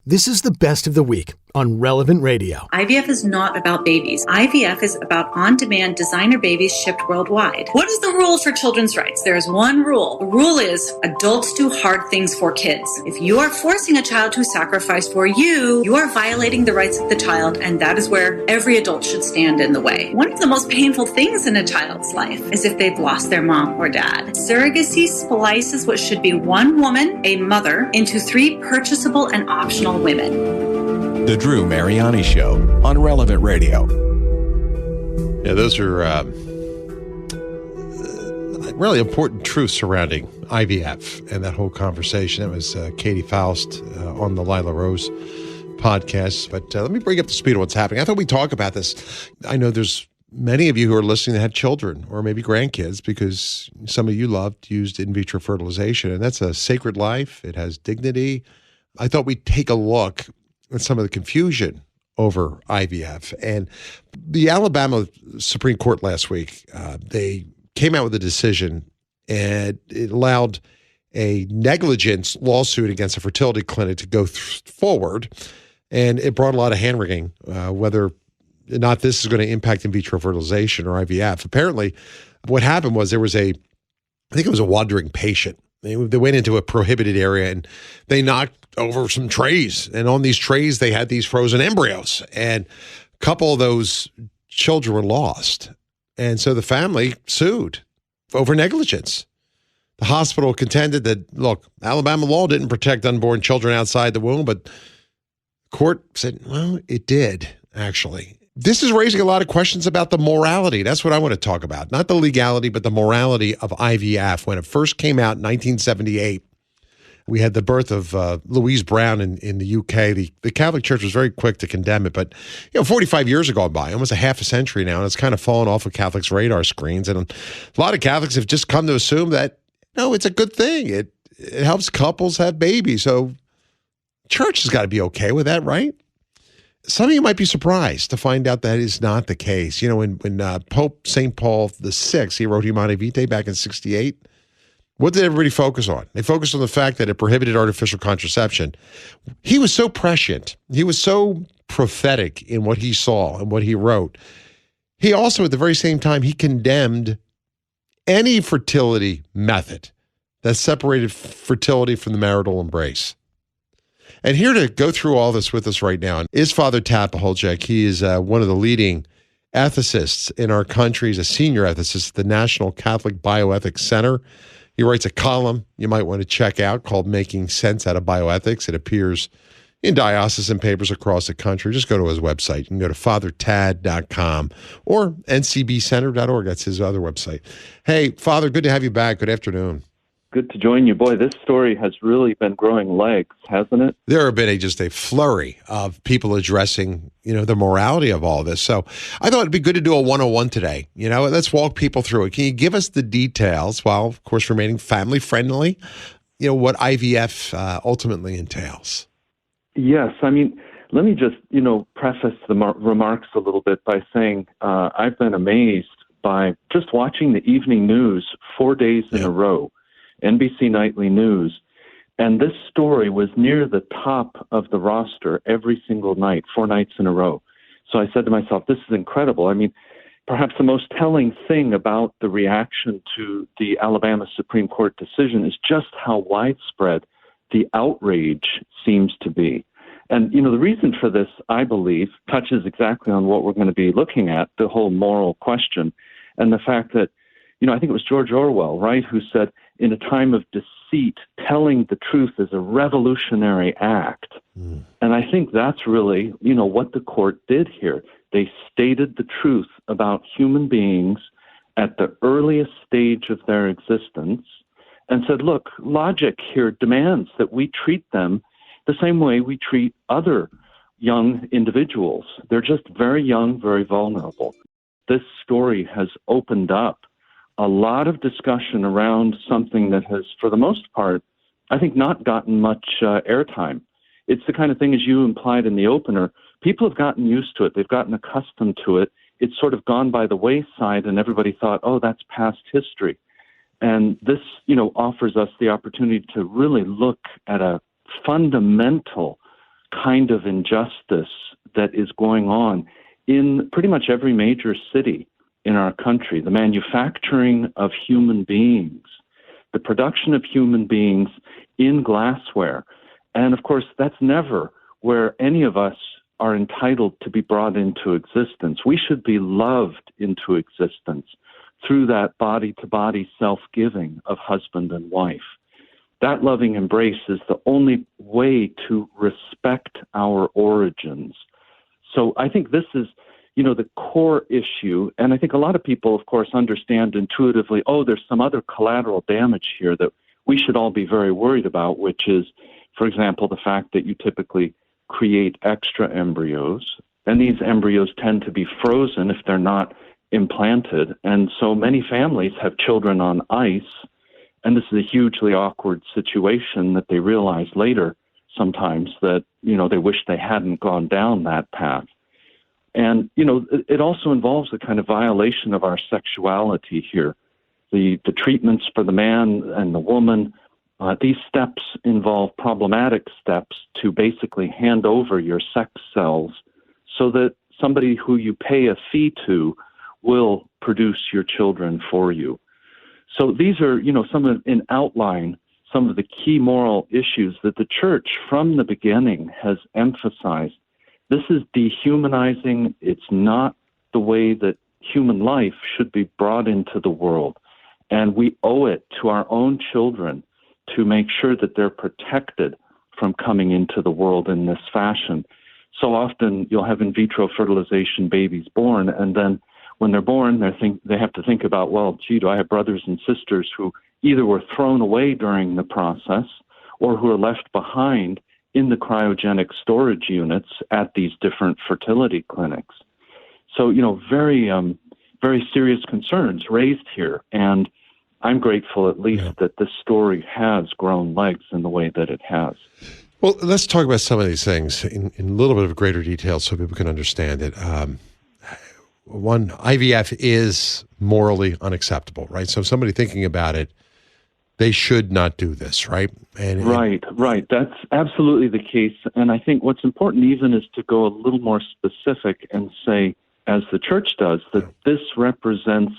This is the best of the week on Relevant Radio. IVF is not about babies. IVF is about on-demand designer babies shipped worldwide. What is the rule for children's rights? There is one rule. The rule is adults do hard things for kids. If you are forcing a child to sacrifice for you, you are violating the rights of the child, and that is where every adult should stand in the way. One of the most painful things in a child's life is if they've lost their mom or dad. Surrogacy splices what should be one woman, a mother, into three purchasable and optional women. The Drew Mariani Show on Relevant Radio. Yeah, those are really important truths surrounding IVF and that whole conversation. That was Katie Faust on the Lila Rose podcast. But let me bring up the speed of what's happening. I thought we'd talk about this. I know there's many of you who are listening that had children or maybe grandkids because some of you used in vitro fertilization, and that's a sacred life. It has dignity. I thought we'd take a look at some of the confusion over IVF. And the Alabama Supreme Court last week, they came out with a decision, and it allowed a negligence lawsuit against a fertility clinic to go forward. And it brought a lot of hand-wringing, whether or not this is going to impact in vitro fertilization or IVF. Apparently, what happened was I think it was a wandering patient. They went into a prohibited area and they knocked over some trays. And on these trays, they had these frozen embryos. And a couple of those children were lost. And so the family sued over negligence. The hospital contended that, look, Alabama law didn't protect unborn children outside the womb, but the court said, well, it did, actually. This is raising a lot of questions about the morality. That's what I want to talk about. Not the legality, but the morality of IVF. When it first came out in 1978, we had the birth of Louise Brown in the UK. The Catholic Church was very quick to condemn it, but 45 years have gone by, almost a half a century now, and it's kind of fallen off of Catholics' radar screens. And a lot of Catholics have just come to assume that, no, it's a good thing. It helps couples have babies. So church has got to be okay with that, right? Some of you might be surprised to find out that is not the case. When Pope St. Paul VI, he wrote Humanae Vitae back in 1968, what did everybody focus on? They focused on the fact that it prohibited artificial contraception. He was so prescient. He was so prophetic in what he saw and what he wrote. He also, at the very same time, he condemned any fertility method that separated fertility from the marital embrace. And here to go through all this with us right now is Father Pacholczyk. He is one of the leading ethicists in our country. He's a senior ethicist at the National Catholic Bioethics Center. He writes a column you might want to check out called Making Sense Out of Bioethics. It appears in diocesan papers across the country. Just go to his website. You can go to fathertad.com or ncbcenter.org. That's his other website. Hey, Father, good to have you back. Good afternoon. Good to join you. Boy, this story has really been growing legs, hasn't it? There have been just a flurry of people addressing, the morality of all this. So I thought it'd be good to do a 101 today. Let's walk people through it. Can you give us the details while, of course, remaining family friendly, what IVF ultimately entails? Yes. Let me just, preface the remarks a little bit by saying I've been amazed by just watching the evening news 4 days in a row. NBC Nightly News, and this story was near the top of the roster every single night, 4 nights in a row. So I said to myself, this is incredible. Perhaps the most telling thing about the reaction to the Alabama Supreme Court decision is just how widespread the outrage seems to be. And, the reason for this, I believe, touches exactly on what we're going to be looking at, the whole moral question, and the fact that, I think it was George Orwell, right, who said, in a time of deceit, telling the truth is a revolutionary act. Mm. And I think that's really, what the court did here. They stated the truth about human beings at the earliest stage of their existence and said, look, logic here demands that we treat them the same way we treat other young individuals. They're just very young, very vulnerable. This story has opened up a lot of discussion around something that has, for the most part, I think not gotten much airtime. It's the kind of thing, as you implied in the opener, people have gotten used to it. They've gotten accustomed to it. It's sort of gone by the wayside, and everybody thought, oh, that's past history. And this, offers us the opportunity to really look at a fundamental kind of injustice that is going on in pretty much every major city in our country. The manufacturing of human beings, the production of human beings in glassware. And of course, that's never where any of us are entitled to be brought into existence. We should be loved into existence through that body-to-body self-giving of husband and wife. That loving embrace is the only way to respect our origins. So I think this is, the core issue. And I think a lot of people, of course, understand intuitively, there's some other collateral damage here that we should all be very worried about, which is, for example, the fact that you typically create extra embryos. And these embryos tend to be frozen if they're not implanted. And so many families have children on ice. And this is a hugely awkward situation that they realize later sometimes that, they wish they hadn't gone down that path. And, it also involves a kind of violation of our sexuality here. The treatments for the man and the woman, these steps involve problematic steps to basically hand over your sex cells so that somebody who you pay a fee to will produce your children for you. So these are, in outline, some of the key moral issues that the church from the beginning has emphasized. This is dehumanizing. It's not the way that human life should be brought into the world. And we owe it to our own children to make sure that they're protected from coming into the world in this fashion. So often you'll have in vitro fertilization babies born, and then when they're born, they have to think about, do I have brothers and sisters who either were thrown away during the process or who are left behind in the cryogenic storage units at these different fertility clinics. So, very, very serious concerns raised here. And I'm grateful at least that this story has grown legs in the way that it has. Well, let's talk about some of these things in a little bit of greater detail so people can understand it. One, IVF is morally unacceptable, right? So somebody thinking about it, they should not do this, right? Right. That's absolutely the case. And I think what's important even is to go a little more specific and say, as the church does, that this represents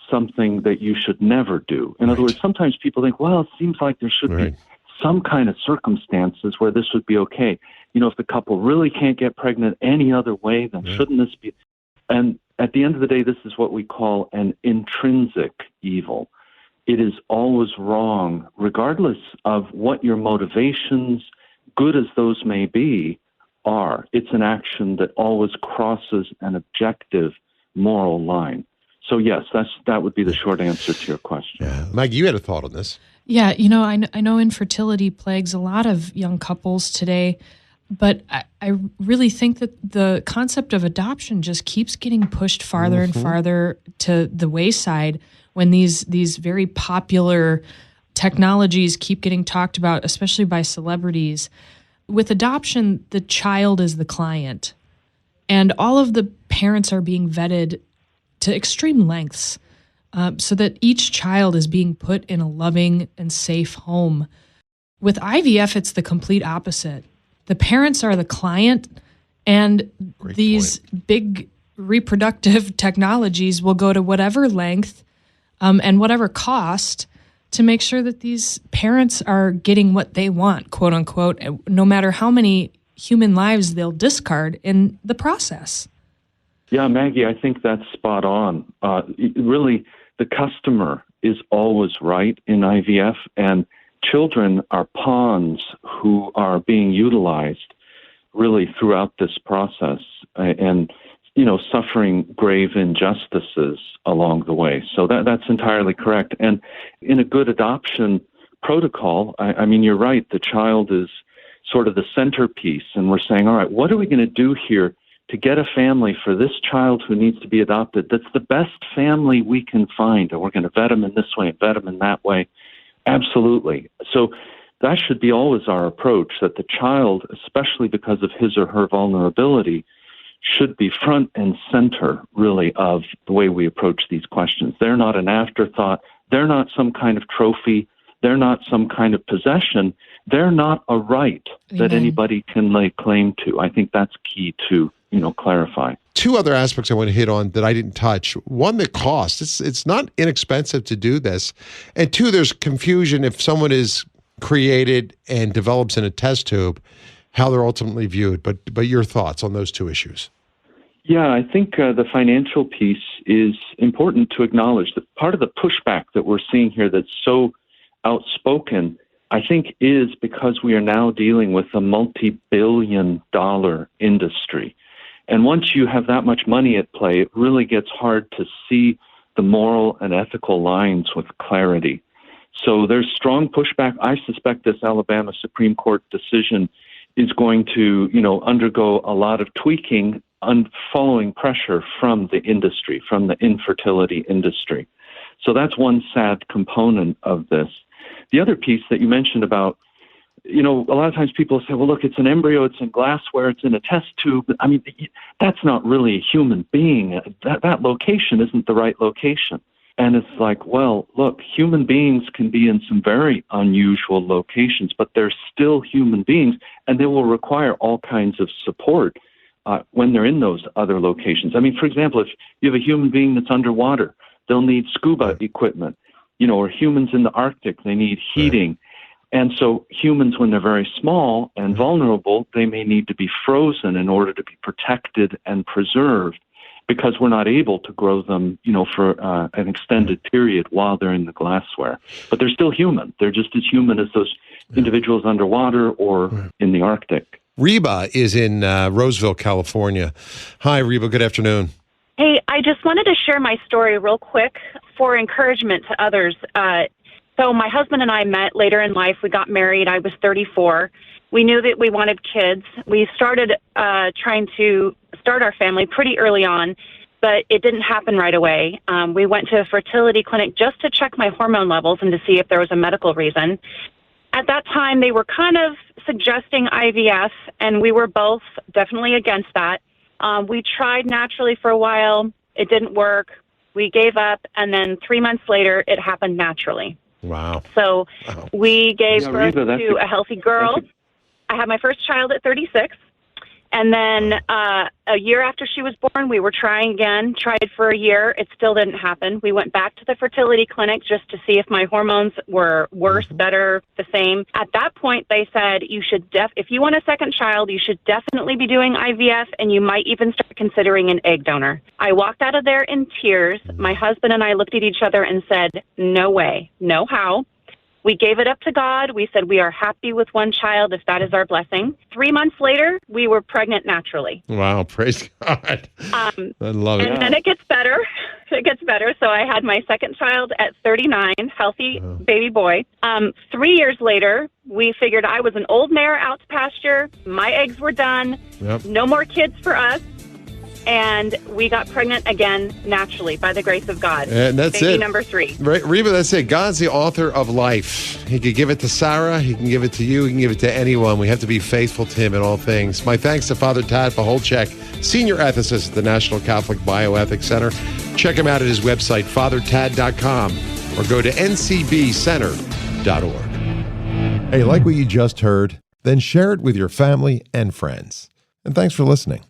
something that you should never do. In other words, sometimes people think, it seems like there should be some kind of circumstances where this would be okay. If the couple really can't get pregnant any other way, then shouldn't this be? And at the end of the day, this is what we call an intrinsic evil. It is always wrong, regardless of what your motivations, good as those may be, are. It's an action that always crosses an objective moral line. So yes, that would be the short answer to your question. Yeah. Maggie, you had a thought on this. Yeah, I know infertility plagues a lot of young couples today, but I really think that the concept of adoption just keeps getting pushed farther and farther to the wayside when these very popular technologies keep getting talked about, especially by celebrities. With adoption, the child is the client, and all of the parents are being vetted to extreme lengths so that each child is being put in a loving and safe home. With IVF, it's the complete opposite. The parents are the client, and these big reproductive technologies will go to whatever length and whatever cost to make sure that these parents are getting what they want, quote unquote, no matter how many human lives they'll discard in the process. Yeah, Maggie, I think that's spot on. Really, the customer is always right in IVF, and children are pawns who are being utilized really throughout this process and, suffering grave injustices along the way. So that's entirely correct. And in a good adoption protocol, I mean, you're right, the child is sort of the centerpiece, and we're saying, all right, what are we going to do here to get a family for this child who needs to be adopted that's the best family we can find, and we're going to vet them in this way and vet them in that way? Absolutely. So that should be always our approach, that the child, especially because of his or her vulnerability, should be front and center, really, of the way we approach these questions. They're not an afterthought. They're not some kind of trophy. They're not some kind of possession. they're not a right that Amen. anybody can lay claim to. I think that's key to, clarify. Two other aspects I want to hit on that I didn't touch. One, the cost. It's not inexpensive to do this. And two, there's confusion if someone is created and develops in a test tube, how they're ultimately viewed. But your thoughts on those two issues? Yeah, I think the financial piece is important to acknowledge. That part of the pushback that we're seeing here that's so outspoken, I think, is because we are now dealing with a multi-billion-dollar industry. And once you have that much money at play, it really gets hard to see the moral and ethical lines with clarity. So there's strong pushback. I suspect this Alabama Supreme Court decision is going to, undergo a lot of tweaking following pressure from the industry, from the infertility industry. So that's one sad component of this. The other piece that you mentioned about, a lot of times people say, well, look, it's an embryo, it's in glassware, it's in a test tube. I mean, that's not really a human being. That location isn't the right location. And it's like, well, look, human beings can be in some very unusual locations, but they're still human beings, and they will require all kinds of support when they're in those other locations. I mean, for example, if you have a human being that's underwater, they'll need scuba equipment, or humans in the Arctic, they need heating. Right. And so humans, when they're very small and vulnerable, they may need to be frozen in order to be protected and preserved, because we're not able to grow them, for an extended period while they're in the glassware. But they're still human. They're just as human as those individuals underwater or in the Arctic. Reba is in Roseville, California. Hi, Reba. Good afternoon. Hey, I just wanted to share my story real quick for encouragement to others. So my husband and I met later in life. We got married. I was 34. We knew that we wanted kids. We started trying to start our family pretty early on, but it didn't happen right away. We went to a fertility clinic just to check my hormone levels and to see if there was a medical reason. At that time, they were kind of suggesting IVF, and we were both definitely against that. We tried naturally for a while. It didn't work. We gave up, and then 3 months later, it happened naturally. Wow. So we gave birth to a healthy girl. I had my first child at 36. And then a year after she was born, we were trying again, tried for a year. It still didn't happen. We went back to the fertility clinic just to see if my hormones were worse, better, the same. At that point, they said, you should if you want a second child, you should definitely be doing IVF, and you might even start considering an egg donor. I walked out of there in tears. My husband and I looked at each other and said, no way, no how. We gave it up to God. We said we are happy with one child if that is our blessing. 3 months later, we were pregnant naturally. Wow, praise God. I love it. And then it gets better. It gets better. So I had my second child at 39, healthy baby boy. 3 years later, we figured I was an old mare out to pasture. My eggs were done. Yep. No more kids for us. And we got pregnant again naturally by the grace of God. And that's baby it. Number 3. Right, Reba, that's it. God's the author of life. He could give it to Sarah. He can give it to you. He can give it to anyone. We have to be faithful to him in all things. My thanks to Father Tad Pacholczyk, senior ethicist at the National Catholic Bioethics Center. Check him out at his website, fathertad.com, or go to ncbcenter.org. Hey, like what you just heard? Then share it with your family and friends. And thanks for listening.